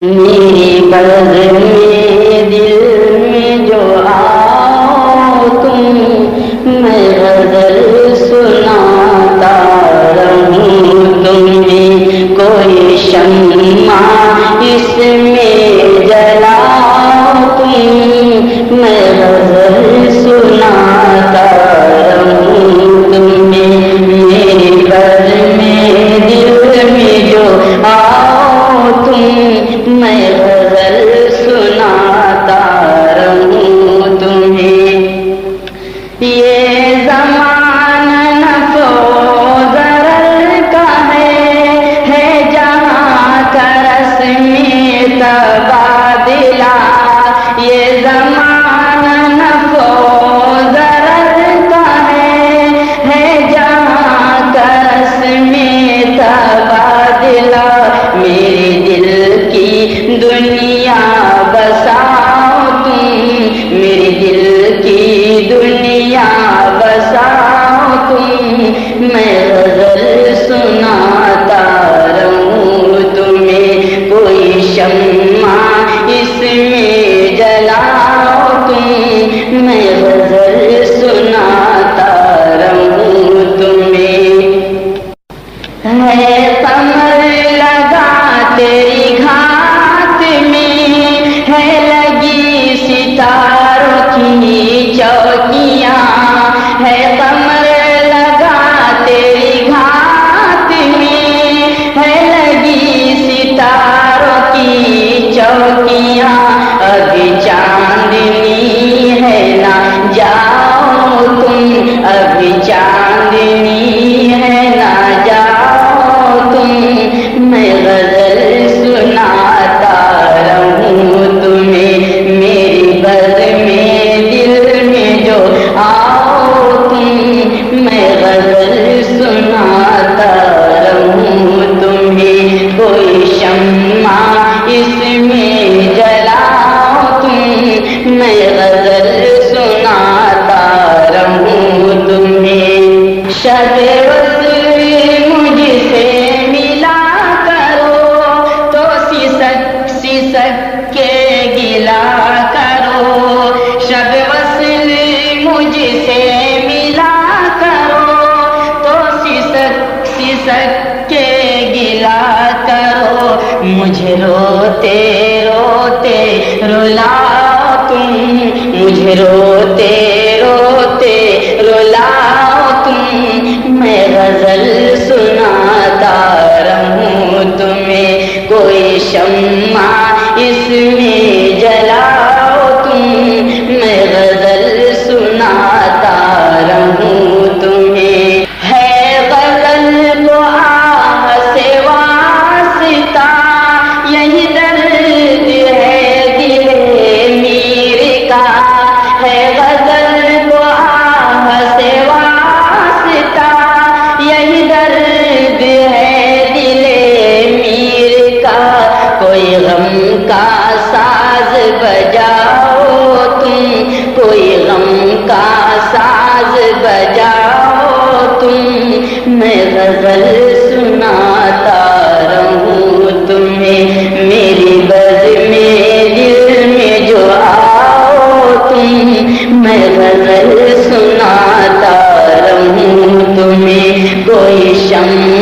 میری بز میں دل میں جو آؤ تم، میں غزل سناتا رہوں تمہیں، کوئی شمع اس میں جلاؤ تم، میں غزل سناتا رہوں تمہیں، میری بز میں دل میں جو آؤ تم، میں غزل سناتا رہوں تمہیں۔ یہ زمانہ نفع و ضرر کا ہے جہاں کا رسم تبادلہ، یہ زمانہ نفع و ضرر کا ہے جہاں کا رسم تبادلہ، میرے دل کی دنیا بساؤ تم، میرے دل کی دنیا بساؤ تم، میں غزل سناتا رہوں تمہیں، کوئی شمع اس میں جلاؤ تم، میں غزل سناتا رہوں تمہیں۔ ہے قمر لگا تیری گھات میں، ہے لگی ستاروں کی چوکیاں، ہے قمر لگا تیری گھات میں، ہے لگی ستاروں کی چوکیاں، ابھی چاندنی ہے نہ جاؤ تم، ابھی چاندنی ہے نہ جاؤ تم، میں غزل سناتا رہوں تمہیں، میری بز میں دل میں جو آؤ تم، میں غزل سناتا رہوں تمہیں، کوئی شمع اس میں جلاؤ تم، میں غزل سناتا رہوں تمہیں۔ شب وصل مجھ سے ملا کرو تو سسک کے گلا کرو، شب وصل مجھ سے ملا کرو تو سسک کے گلا کرو، مجھے روتے روتے رلاؤ تم، مجھے روتے روتے رلاؤ تم، میں غزل سناتا رہوں تمہیں، کوئی شمع اس میں جلاؤ تم، میں غزل سناتا رہوں تمہیں۔ ہے غزل کو آہ سے واسطہ، یہی درد ہے دل میر کا، ہے غزل کو آہ سے واسطہ، یہی درد ہے دل میر کا، کوئی غم کا ساز بجاؤ تم، کوئی غم کا ساز بجاؤ تم، میں غزل سناتا رہوں تمہیں، میری بز میں دل میں جو آؤ تم، میں غزل سناتا رہوں تمہیں، کوئی شمع